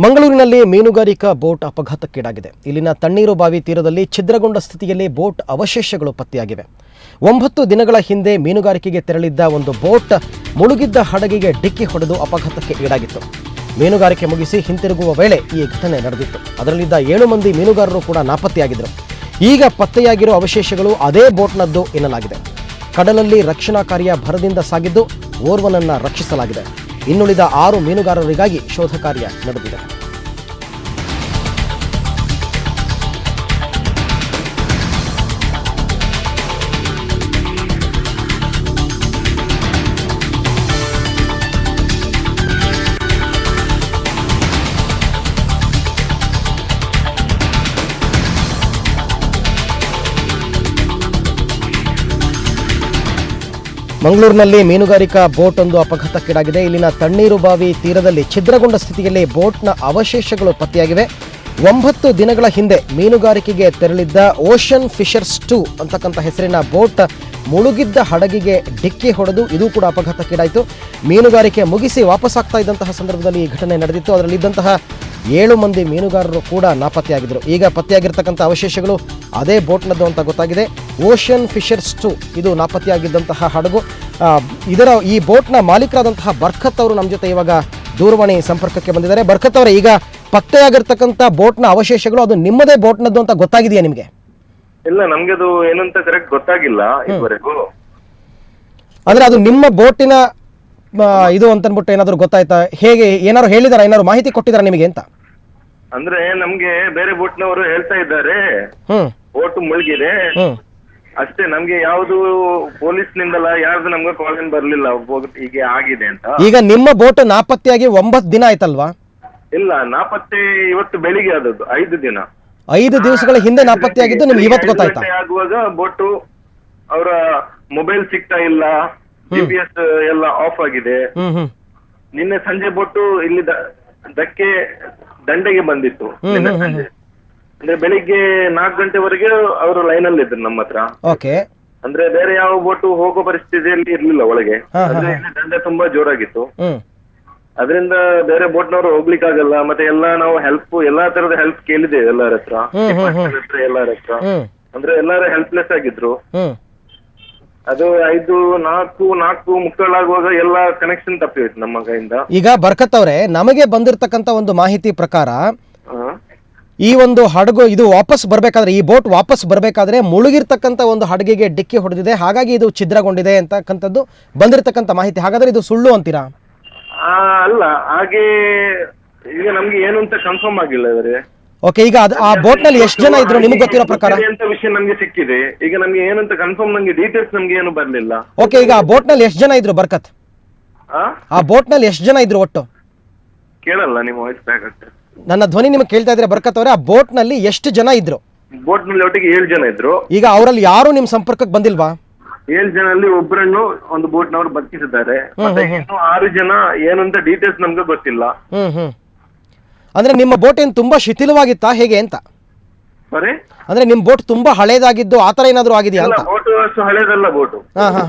ಮಂಗಳೂರಿನಲ್ಲಿ ಮೀನುಗಾರಿಕಾ ಬೋಟ್ ಅಪಘಾತಕ್ಕೀಡಾಗಿದೆ. ಇಲ್ಲಿನ ತಣ್ಣೀರು ಬಾವಿ ತೀರದಲ್ಲಿ ಛಿದ್ರಗೊಂಡ ಸ್ಥಿತಿಯಲ್ಲಿ ಬೋಟ್ ಅವಶೇಷಗಳು ಪತ್ತೆಯಾಗಿವೆ. 9 ದಿನಗಳ ಹಿಂದೆ ಮೀನುಗಾರಿಕೆಗೆ ತೆರಳಿದ್ದ ಒಂದು ಬೋಟ್ ಮುಳುಗಿದ್ದ ಹಡಗಿಗೆ ಡಿಕ್ಕಿ ಹೊಡೆದು ಅಪಘಾತಕ್ಕೆ ಈಡಾಗಿತ್ತು. ಮೀನುಗಾರಿಕೆ ಮುಗಿಸಿ ಹಿಂತಿರುಗುವ ವೇಳೆ ಈ ಘಟನೆ ನಡೆದಿತ್ತು. ಅದರಲ್ಲಿದ್ದ 7 ಮಂದಿ ಮೀನುಗಾರರು ಕೂಡ ನಾಪತ್ತೆಯಾಗಿದ್ದರು. ಈಗ ಪತ್ತೆಯಾಗಿರೋ ಅವಶೇಷಗಳು ಅದೇ ಬೋಟ್ನದ್ದು ಎನ್ನಲಾಗಿದೆ. ಕಡಲಲ್ಲಿ ರಕ್ಷಣಾ ಕಾರ್ಯ ಭರದಿಂದ ಸಾಗಿದ್ದು ಓರ್ವನನ್ನು ರಕ್ಷಿಸಲಾಗಿದೆ. ಇನ್ನುಳಿದ 6 ಮೀನುಗಾರರಿಗಾಗಿ ಶೋಧ ಕಾರ್ಯ ನಡೆದಿದೆ. ಮಂಗಳೂರಿನಲ್ಲಿ ಮೀನುಗಾರಿಕಾ ಬೋಟ್ ಒಂದು ಅಪಘಾತಕ್ಕೀಡಾಗಿದೆ. ಇಲ್ಲಿನ ತಣ್ಣೀರು ಬಾವಿ ತೀರದಲ್ಲಿ ಛಿದ್ರಗೊಂಡ ಸ್ಥಿತಿಯಲ್ಲಿ ಬೋಟ್ನ ಅವಶೇಷಗಳು ಪತ್ತೆಯಾಗಿವೆ. 9 ದಿನಗಳ ಹಿಂದೆ ಮೀನುಗಾರಿಕೆಗೆ ತೆರಳಿದ್ದ ಓಷನ್ ಫಿಶರ್ಸ್ 2 ಅಂತಕ್ಕಂಥ ಹೆಸರಿನ ಬೋಟ್ ಮುಳುಗಿದ್ದ ಹಡಗಿಗೆ ಡಿಕ್ಕಿ ಹೊಡೆದು ಇದು ಕೂಡ ಅಪಘಾತಕ್ಕೀಡಾಯಿತು. ಮೀನುಗಾರಿಕೆ ಮುಗಿಸಿ ವಾಪಸ್ಸಾಗ್ತಾ ಇದ್ದಂತಹ ಸಂದರ್ಭದಲ್ಲಿ ಈ ಘಟನೆ ನಡೆದಿತ್ತು. ಅದರಲ್ಲಿದ್ದಂತಹ 7 ಮಂದಿ ಮೀನುಗಾರರು ಕೂಡ ನಾಪತ್ತೆಯಾಗಿದ್ದರು. ಈಗ ಪತ್ತೆಯಾಗಿರ್ತಕ್ಕಂಥ ಅವಶೇಷಗಳು ಅದೇ ಬೋಟ್ನದ್ದು ಅಂತ ಗೊತ್ತಾಗಿದೆ. ಓಷನ್ ಫಿಶರ್ಸ್ 2 ಇದು ನಾಪತ್ತೆಯಾಗಿದ್ದಂತಹ ಹಡಗು. ಈ ಬೋಟ್ನ ಮಾಲೀಕರಾದಂತಹ ಬರ್ಖತ್ ಅವರು ನಮ್ಮ ಜೊತೆ ಇವಾಗ ದೂರವಾಣಿ ಸಂಪರ್ಕಕ್ಕೆ ಬಂದಿದ್ದಾರೆ. ಬರ್ಖತ್ ಅವರೇ, ಈಗ ಪತ್ತೆಯಾಗಿರ್ತಕ್ಕಂಥ ಬೋಟ್ನ ಅವಶೇಷಗಳು ಅದು ನಿಮ್ಮದೇ ಬೋಟ್ನದ್ದು ಅಂತ ಗೊತ್ತಾಗಿದೆಯಾ ನಿಮಗೆ? ಇಲ್ಲ, ನಮ್ಗೆ ಅದು ಏನಂತ ಕರೆಕ್ಟ್ ಗೊತ್ತಾಗಿಲ್ಲ ಇದುವರೆಗೂ. ಅಂದ್ರೆ ಅದು ನಿಮ್ಮ ಬೋಟಿನ ಇದು ಅಂತನ್ಬಿಟ್ಟು ಏನಾದ್ರು ಗೊತ್ತಾಯ್ತಾ? ಹೇಗೆ ಏನಾದ್ರು ಹೇಳಿದಾರ, ಏನಾದ್ರು ಮಾಹಿತಿ ಕೊಟ್ಟಿದಾರ ನಿಮಗೆ ಅಂತ? ಅಂದ್ರೆ ನಮ್ಗೆ ಬೇರೆ ಬೋಟ್ನವರು ಹೇಳ್ತಾ ಇದ್ದಾರೆ ಬೋಟ್ ಮುಳುಗಿದೆ ಅಷ್ಟೇ. ನಮ್ಗೆ ಯಾವ್ದು ಪೊಲೀಸ್ ನಿಂದಲ್ಲ ಯಾರ್ದು ನಮ್ಗೆ ಕಾಲ್ ಏನ್ ಬರ್ಲಿಲ್ಲ ಹೀಗೆ ಆಗಿದೆ ಅಂತ. ಈಗ ನಿಮ್ಮ ಬೋಟ್ ನಾಪತ್ತೆಯಾಗಿ 9 ದಿನ ಆಯ್ತಲ್ವಾ? ಇಲ್ಲ, ನಾಪತ್ತೆ ಇವತ್ತು ಬೆಳಿಗ್ಗೆ ಆದದ್ದು. 5 ದಿನ, 5 ದಿವಸಗಳ ಹಿಂದೆ ನಾಪತ್ತೆಯಾಗಿದ್ದು ನಿಮ್ಗೆ ಇವತ್ತು ಗೊತ್ತಾಯ್ತಾ? ಆಗುವಾಗ ಬೋಟು ಅವರ ಮೊಬೈಲ್ ಸಿಗ್ತಾ ಇಲ್ಲ, GPS ಎಲ್ಲ ಆಫ್ ಆಗಿದೆ. ನಿನ್ನೆ ಸಂಜೆ ಬೋಟು ಇಲ್ಲಿ ದಂಡೆಗೆ ಬಂದಿತ್ತು. ನಿನ್ನೆ ಸಂಜೆ ಅಂದ್ರೆ ಬೆಳಿಗ್ಗೆ 4 ಗಂಟೆವರೆಗೆ ಅವರು ಲೈನ್ ಅಲ್ಲಿ ಇದ್ರು ನಮ್ಮ ಹತ್ರ. ಅಂದ್ರೆ ಬೇರೆ ಯಾವ ಬೋಟು ಹೋಗೋ ಪರಿಸ್ಥಿತಿಯಲ್ಲಿ ಇರ್ಲಿಲ್ಲ ಒಳಗೆ. ಅಂದ್ರೆ ಇಲ್ಲಿ ದಂಡೆ ತುಂಬಾ ಜೋರಾಗಿತ್ತು. ಅದರಿಂದ ಬೇರೆ ಬೋಟ್ನವರು ಹೋಗ್ಲಿಕ್ಕೆ ಆಗಲ್ಲ. ಮತ್ತೆ ಎಲ್ಲಾ ನಾವು ಎಲ್ಲಾ ತರದ ಹೆಲ್ಪ್ ಕೇಳಿದ್ದೇವೆ ಎಲ್ಲರ ಹತ್ರ, ಎಲ್ಲರ ಹತ್ರ. ಅಂದ್ರೆ ಎಲ್ಲಾರು ಹೆಲ್ಪ್ಲೆಸ್ ಆಗಿದ್ರು. ಅದು 4 ಮುಕ್ಕಾಲಾಗುವಾಗ ಎಲ್ಲ ಕನೆಕ್ಷನ್ ತಪ್ಪಿತ್ತು ನಮ್ಮ ಕೈಯಿಂದ. ಈಗ ಬರ್ಕತ್ ಅವರೇ, ನಮಗೆ ಬಂದಿರತಕ್ಕಂತ ಒಂದು ಮಾಹಿತಿ ಪ್ರಕಾರ ಈ ಒಂದು ಹಡಗು ಇದು ವಾಪಸ್ ಬರ್ಬೇಕಾದ್ರೆ, ಈ ಬೋಟ್ ವಾಪಸ್ ಬರ್ಬೇಕಾದ್ರೆ ಮುಳುಗಿರ್ತಕ್ಕಂಥ ಒಂದು ಹಡಗಿಗೆ ಡಿಕ್ಕಿ ಹೊಡೆದಿದೆ, ಹಾಗಾಗಿ ಇದು ಛಿದ್ರಗೊಂಡಿದೆ ಅಂತಕ್ಕಂಥದ್ದು ಬಂದಿರತಕ್ಕಂಥ ಮಾಹಿತಿ. ಹಾಗಾದ್ರೆ ಇದು ಸುಳ್ಳು ಅಂತೀರಾ? ಅಲ್ಲ, ಹಾಗೆ ಈಗ ನಮ್ಗೆ ಏನು ಅಂತ ಕನ್ಫರ್ಮ್ ಆಗಿಲ್ಲ ಇವರೇ. ಓಕೆ, ಈಗ ಆ ಬೋಟ್ ನಲ್ಲಿ ಎಷ್ಟು ಜನ ಇದ್ರು ನಿಮ್ಗೆ ಗೊತ್ತಿರೋ ಪ್ರಕಾರ? ಅಂತ ವಿಷಯ ನಮ್ಗೆ ಸಿಕ್ಕಿದೆ. ಈಗ ನಮ್ಗೆ ಏನಂತ ಕನ್ಫರ್ಮ್ ನಂಗೆ ಡೀಟೇಲ್ಸ್ ನಮ್ಗೆ ಏನು ಬರ್ಲಿಲ್ಲ. ಓಕೆ, ಈಗ ಆ ಬೋಟ್ ನಲ್ಲಿ ಎಷ್ಟು ಜನ ಇದ್ರು ಬರ್ಕತ್? ಆ ಬೋಟ್ ನಲ್ಲಿ ಎಷ್ಟು ಜನ ಇದ್ರು ಒಟ್ಟು? ಕೇಳಲ್ಲ, ನಿಮ್ಮ ವಾಯ್ಸ್ ಬ್ಯಾಕ್ ಆಗ್ತದೆ. ನನ್ನ ಧ್ವನಿ ನಿಮಗೆ ಕೇಳ್ತಾ ಇದ್ರೆ ಬರ್ಕತ್ ಅವರೇ, ಆ ಬೋಟ್ ನಲ್ಲಿ ಎಷ್ಟು ಜನ ಇದ್ರು? ಬೋಟ್ ನಲ್ಲಿ ಒಟ್ಟಿಗೆ 7 ಜನ ಇದ್ರು. ಈಗ ಅವರಲ್ಲಿ ಯಾರು ನಿಮ್ ಸಂಪರ್ಕಕ್ಕೆ ಬಂದಿಲ್ವಾ? 7 ಜನಲ್ಲಿ ಒಬ್ಬರನ್ನು ಒಂದು ಬೋಟ್ ನವರು ಬದುಕಿಸಿದ್ದಾರೆ. ಮತ್ತೆ ಇನ್ನು 6 ಜನ ಏನು ಅಂತ ಡೀಟೇಲ್ಸ್ ನಮ್ಗೆ ಗೊತ್ತಿಲ್ಲ. ಅಂದ್ರೆ ನಿಮ್ಮ ಬೋಟ್ ಏನ್ ತುಂಬಾ ಶಿಥಿಲವಾಗಿತ್ತಾ ಹೇಗೆ ಅಂತ? ಅಂದ್ರೆ ನಿಮ್ ಬೋಟ್ ತುಂಬಾ ಹಳೇದಾಗಿದ್ದು ಆತರ ಏನಾದ್ರು ಆಗಿದೆಯಾ ಅಂತ? ಬೋಟ್ ಅಷ್ಟು ಹಳೇದಲ್ಲ ಬೋಟು.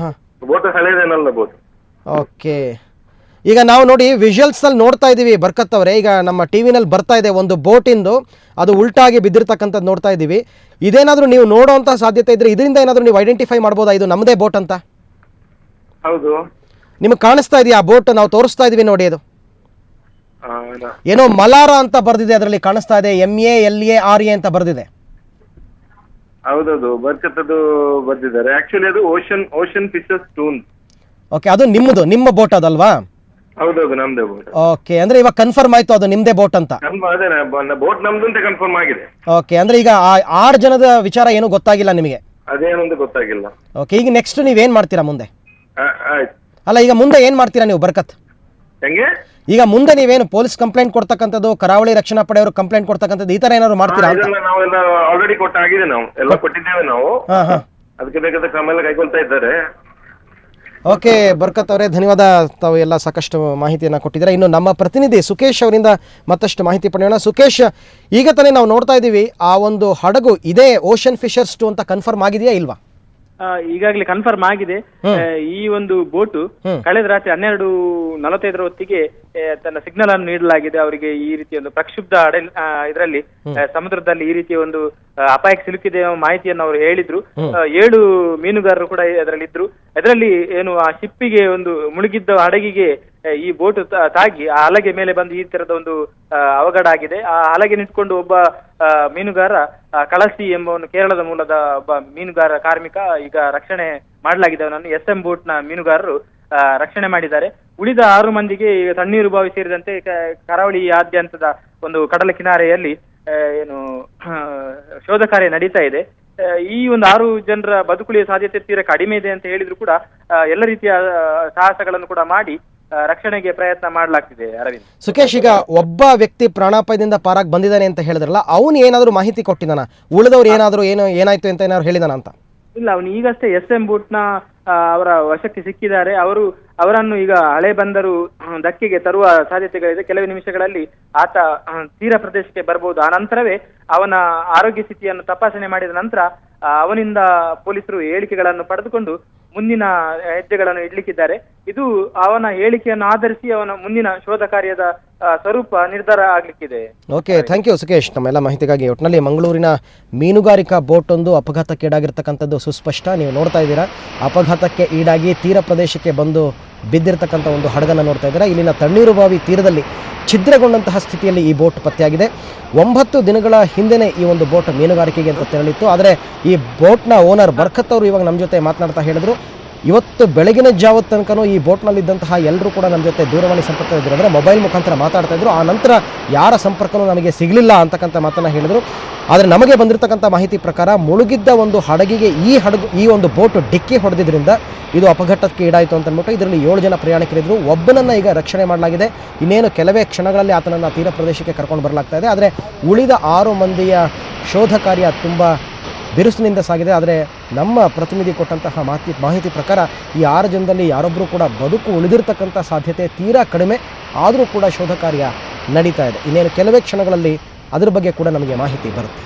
ಬೋಟ್ ಹಳೇದೇನಲ್ಲ ಬೋಟ್. ಓಕೆ, ಈಗ ನಾವು ನೋಡಿ ವಿಜುವಲ್ಸ್ ಅಲ್ಲಿ ನೋಡ್ತಾ ಇದೀವಿ ಬರ್ಕತ್ ಅವರೇ. ಈಗ ನಮ್ಮ ಟಿವಿನಲ್ಲಿ ಬರ್ತಾ ಇದೆ ಒಂದು ಬೋಟ್ ಇಂದು ಅದು ಉಲ್ಟಾಗಿ ಬಿದ್ದಿರ್ತಕ್ಕಂಥದ್ದು ನೋಡ್ತಾ ಇದೀವಿ. ಇದೇನಾದ್ರೂ ನೀವು ನೋಡೋಂತ ಸಾಧ್ಯತೆ ಇದ್ರೆ ಇದರಿಂದ ಏನಾದ್ರೂ ನೀವು ಐಡೆಂಟಿಫೈ ಮಾಡ್ಬೋದಾ ಇದು ನಮ್ಮದೇ ಬೋಟ್ ಅಂತ? ಹೌದು, ನಿಮಗೆ ಕಾಣಿಸ್ತಾ ಇದೆಯಾ ಆ ಬೋಟ್? ನಾವು ತೋರಿಸ್ತಾ ಇದೀವಿ ನೋಡಿ, ಅದು ಏನೋ ಮಲಾರ ಅಂತ ಬರ್ದಿದೆ, ಅದರಲ್ಲಿ ಕಾಣಿಸ್ತಾ ಇದೆ MALARA ಅಂತ ಬರ್ದಿದೆ. ಹೌದೌದು, ಬರ್ಕತ್ತದು ಬರ್ದಿದ್ದಾರೆ. ಆಕ್ಚುಲಿ ಅದು ಓಷನ್ ಫಿಶರ್ಸ್ 2. ಓಕೆ, ಅದು ನಿಮ್ಮ ಬೋಟ್ ಅದಲ್ವಾ? ಹೌದೌದು, ನಮ್ದೇ ಬೋಟ್. ಓಕೆ, ಅಂದ್ರೆ ಇವಾಗ ಕನ್ಫರ್ಮ್ ಆಯ್ತು ಅದು ನಿಮ್ದೇ ಬೋಟ್ ಅಂತ? ಬೋಟ್ ನಮ್ದು ಅಂತ ಕನ್ಫರ್ಮ್ ಆಗಿದೆ. ಓಕೆ, ಅಂದ್ರೆ ಈಗ 6 ಜನದ ವಿಚಾರ ಏನು ಗೊತ್ತಾಗಿಲ್ಲ ನಿಮಗೆ? ಅದೇನಂತ ಗೊತ್ತಾಗಿಲ್ಲ. ಓಕೆ, ಈಗ ನೆಕ್ಸ್ಟ್ ನೀವೇನ್ ಮಾಡ್ತೀರಾ ಮುಂದೆ? ಆಯ್ತು. ಅಲ್ಲ, ಈಗ ಮುಂದೆ ಏನ್ ಮಾಡ್ತೀರಾ ನೀವು ಬರ್ಕತ್? ಹೆಂಗೆ ಈಗ ಮುಂದೆ ನೀವೇನು ಪೊಲೀಸ್ ಕಂಪ್ಲೇಂಟ್ ಕೊಡ್ತಕ್ಕಂಥದ್ದು, ಕರಾವಳಿ ರಕ್ಷಣಾ ಪಡೆಯವರು ಕಂಪ್ಲೇಂಟ್ ಕೊಡ್ತಕ್ಕಂಥದ್ದು, ಈ ತರ ಏನಾದ್ರು ಮಾಡ್ತೀರಾ? ನಾವೆಲ್ಲ ಆಲ್ರೆಡಿ ಕೊಟ್ಟಾಗಿದೆ, ನಾವು ಎಲ್ಲ ಕೊಟ್ಟಿದ್ದೇವೆ. ನಾವು ಅದಕ್ಕೆ ಬೇಕಾದ ಕ್ರಮ ಎಲ್ಲ ಕೈಗೊಳ್ತಾ ಇದ್ದಾರೆ. ಓಕೆ ಬರ್ಕತ್ ಅವರೇ, ಧನ್ಯವಾದ. ತಾವು ಎಲ್ಲ ಸಾಕಷ್ಟು ಮಾಹಿತಿಯನ್ನು ಕೊಟ್ಟಿದ್ದಾರೆ. ಇನ್ನು ನಮ್ಮ ಪ್ರತಿನಿಧಿ ಸುಕೇಶ್ ಅವರಿಂದ ಮತ್ತಷ್ಟು ಮಾಹಿತಿ ಪಡೆಯೋಣ. ಸುಕೇಶ್, ಈಗ ತಾನೇ ನಾವು ನೋಡ್ತಾ ಇದ್ದೀವಿ ಆ ಒಂದು ಹಡಗು ಇದೇ ಓಷನ್ ಫಿಶರ್ಸ್ 2 ಅಂತ ಕನ್ಫರ್ಮ್ ಆಗಿದೆಯಾ ಇಲ್ವಾ? ಈಗಾಗಲೇ ಕನ್ಫರ್ಮ್ ಆಗಿದೆ. ಈ ಒಂದು ಬೋಟು ಕಳೆದ ರಾತ್ರಿ 12:45 ಹೊತ್ತಿಗೆ ತನ್ನ ಸಿಗ್ನಲ್ ಅನ್ನು ನೀಡಲಾಗಿದೆ. ಅವರಿಗೆ ಈ ರೀತಿಯ ಒಂದು ಪ್ರಕ್ಷುಬ್ಧ ಇದರಲ್ಲಿ ಸಮುದ್ರದಲ್ಲಿ ಈ ರೀತಿಯ ಒಂದು ಅಪಾಯಕ್ಕೆ ಸಿಲುಕಿದೆ ಮಾಹಿತಿಯನ್ನು ಅವರು ಹೇಳಿದ್ರು. 7 ಮೀನುಗಾರರು ಕೂಡ ಅದರಲ್ಲಿ ಇದ್ರು. ಅದರಲ್ಲಿ ಏನು ಆ ಶಿಪ್ಪಿಗೆ ಒಂದು ಮುಳುಗಿದ್ದ ಹಡಗಿಗೆ ಈ ಬೋಟ್ ತಾಗಿ ಆ ಹಲಗೆ ಮೇಲೆ ಬಂದು ಈ ತರದ ಒಂದು ಅವಘಡ ಆಗಿದೆ. ಆ ಹಲಗೆ ನಿಂತ್ಕೊಂಡು ಒಬ್ಬ ಮೀನುಗಾರ ಕಳಸಿ ಎಂಬವನು ಕೇರಳದ ಮೂಲದ ಒಬ್ಬ ಮೀನುಗಾರ ಕಾರ್ಮಿಕ ಈಗ ರಕ್ಷಣೆ ಮಾಡಲಾಗಿದೆ. ಅವನನ್ನು SM ಬೋಟ್ ನ ಮೀನುಗಾರರು ರಕ್ಷಣೆ ಮಾಡಿದ್ದಾರೆ. ಉಳಿದ 6 ಮಂದಿಗೆ ಈಗ ತಣ್ಣೀರುಬಾವಿ ಸೇರಿದಂತೆ ಕರಾವಳಿಯಾದ್ಯಂತದ ಒಂದು ಕಡಲ ಕಿನಾರೆಯಲ್ಲಿ ಏನು ಶೋಧ ಕಾರ್ಯ ನಡೀತಾ ಇದೆ. ಈ ಒಂದು 6 ಜನರ ಬದುಕುಳಿಯ ಸಾಧ್ಯತೆ ತೀರಾ ಕಡಿಮೆ ಇದೆ ಅಂತ ಹೇಳಿದ್ರು ಕೂಡ ಎಲ್ಲ ರೀತಿಯ ಸಾಹಸಗಳನ್ನು ಕೂಡ ಮಾಡಿ ರಕ್ಷಣೆಗೆ ಪ್ರಯತ್ನ ಮಾಡಲಾಗ್ತಿದೆ. ಅರವಿಂದ್, ಸುಖೇಶ್, ಈಗ ಒಬ್ಬ ವ್ಯಕ್ತಿ ಪ್ರಾಣಾಪಾಯದಿಂದ ಪಾರಾಗಿ ಬಂದಿದ್ದಾನೆ ಅಂತ ಹೇಳಿದ್ರಲ್ಲ, ಅವನು ಏನಾದ್ರು ಮಾಹಿತಿ ಕೊಟ್ಟಿದ್ದಾನ? ಉಳಿದವ್ರು ಏನಾದ್ರು ಏನಾಯ್ತು ಅಂತ ಏನಾದ್ರು ಹೇಳಿದಾನ ಅಂತ? ಇಲ್ಲ, ಅವನು ಈಗಷ್ಟೇ SM ಬೋಟ್ ನ ಅವರ ವಶಕ್ಕೆ ಸಿಕ್ಕಿದ್ದಾರೆ. ಅವರನ್ನು ಈಗ ಹಳೆ ಬಂದರು ಧಕ್ಕೆಗೆ ತರುವ ಸಾಧ್ಯತೆಗಳಿದೆ. ಕೆಲವು ನಿಮಿಷಗಳಲ್ಲಿ ಆತ ತೀರ ಪ್ರದೇಶಕ್ಕೆ ಬರಬಹುದು. ಆ ನಂತರವೇ ಅವನ ಆರೋಗ್ಯ ಸ್ಥಿತಿಯನ್ನು ತಪಾಸಣೆ ಮಾಡಿದ ನಂತರ ಅವನಿಂದ ಪೊಲೀಸರು ಹೇಳಿಕೆಗಳನ್ನು ಪಡೆದುಕೊಂಡು ಮುಂದಿನ ಹೆಜ್ಜೆಗಳನ್ನು ಇಡ್ಲಿಕ್ಕಿದ್ದಾರೆ. ಇದು ಅವನ ಹೇಳಿಕೆಯನ್ನು ಆಧರಿಸಿ ಅವನ ಮುಂದಿನ ಶೋಧ ಕಾರ್ಯದ ಸ್ವರೂಪ ನಿರ್ಧಾರ ಆಗ್ಲಿಕ್ಕಿದೆ. ಓಕೆ, ಥ್ಯಾಂಕ್ ಯು ಸುಖೇಶ್ ತಮ್ಮೆಲ್ಲ ಮಾಹಿತಿಗಾಗಿ. ಒಟ್ಟಿನಲ್ಲಿ ಮಂಗಳೂರಿನ ಮೀನುಗಾರಿಕಾ ಬೋಟ್ ಒಂದು ಅಪಘಾತಕ್ಕೀಡಾಗಿರ್ತಕ್ಕಂಥದ್ದು ಸುಸ್ಪಷ್ಟ. ನೀವು ನೋಡ್ತಾ ಇದ್ದೀರಾ, ಅಪಘಾತಕ್ಕೆ ಈಡಾಗಿ ತೀರ ಪ್ರದೇಶಕ್ಕೆ ಬಂದು ಬಿದ್ದಿರ್ತಕ್ಕಂಥ ಒಂದು ಹಡಗನ್ನು ನೋಡ್ತಾ ಇದ್ದೀರಾ. ಇಲ್ಲಿನ ತಣ್ಣೀರುಬಾವಿ ತೀರದಲ್ಲಿ ಛಿದ್ರಗೊಂಡಂತಹ ಸ್ಥಿತಿಯಲ್ಲಿ ಈ ಬೋಟ್ ಪತ್ತೆಯಾಗಿದೆ. 9 ದಿನಗಳ ಹಿಂದೆನೇ ಈ ಒಂದು ಬೋಟ್ ಮೀನುಗಾರಿಕೆಗೆ ಅಂತ ತೆರಳಿತ್ತು. ಆದರೆ ಈ ಬೋಟ್ನ ಓನರ್ ಬರ್ಕತ್ ಅವರು ಇವಾಗ ನಮ್ಮ ಜೊತೆ ಮಾತನಾಡ್ತಾ ಹೇಳಿದ್ರು, ಇವತ್ತು ಬೆಳಗಿನ ಜಾವದ ತನಕನೂ ಈ ಬೋಟ್ನಲ್ಲಿದ್ದಂತಹ ಎಲ್ಲರೂ ಕೂಡ ನಮ್ಮ ಜೊತೆ ದೂರವಾಣಿ ಸಂಪರ್ಕದಲ್ಲಿದ್ದರು, ಅಂದರೆ ಮೊಬೈಲ್ ಮುಖಾಂತರ ಮಾತಾಡ್ತಾ ಇದ್ರು. ಆ ನಂತರ ಯಾರ ಸಂಪರ್ಕನೂ ನಮಗೆ ಸಿಗಲಿಲ್ಲ ಅಂತಕ್ಕಂಥ ಮಾತನ್ನು ಹೇಳಿದರು. ಆದರೆ ನಮಗೆ ಬಂದಿರತಕ್ಕಂಥ ಮಾಹಿತಿ ಪ್ರಕಾರ ಮುಳುಗಿದ್ದ ಒಂದು ಹಡಗಿಗೆ ಈ ಒಂದು ಬೋಟ್ ಡಿಕ್ಕಿ ಹೊಡೆದಿದ್ದರಿಂದ ಇದು ಅಪಘಾತಕ್ಕೆ ಈಡಾಯಿತು ಅಂತ ಅಂದ್ಬಿಟ್ಟು ಇದರಲ್ಲಿ 7 ಜನ ಪ್ರಯಾಣಿಕರಿದ್ದರು. ಒಬ್ಬನನ್ನು ಈಗ ರಕ್ಷಣೆ ಮಾಡಲಾಗಿದೆ. ಇನ್ನೇನು ಕೆಲವೇ ಕ್ಷಣಗಳಲ್ಲಿ ಆತನನ್ನು ತೀರ ಪ್ರದೇಶಕ್ಕೆ ಕರ್ಕೊಂಡು ಬರಲಾಗ್ತಾ ಇದೆ. ಆದರೆ ಉಳಿದ 6 ಮಂದಿಯ ಶೋಧ ಕಾರ್ಯ ತುಂಬ ಬಿರುಸಿನಿಂದ ಸಾಗಿದೆ. ಆದರೆ ನಮ್ಮ ಪ್ರತಿನಿಧಿ ಕೊಟ್ಟಂತಹ ಮಾಹಿತಿ ಪ್ರಕಾರ ಈ 6 ಜನದಲ್ಲಿ ಯಾರೊಬ್ಬರು ಕೂಡ ಬದುಕು ಉಳಿದಿರ್ತಕ್ಕಂಥ ಸಾಧ್ಯತೆ ತೀರಾ ಕಡಿಮೆ. ಆದರೂ ಕೂಡ ಶೋಧ ಕಾರ್ಯ ನಡೀತಾ ಇದೆ. ಇನ್ನೇನು ಕೆಲವೇ ಕ್ಷಣಗಳಲ್ಲಿ ಅದರ ಬಗ್ಗೆ ಕೂಡ ನಮಗೆ ಮಾಹಿತಿ ಬರುತ್ತೆ.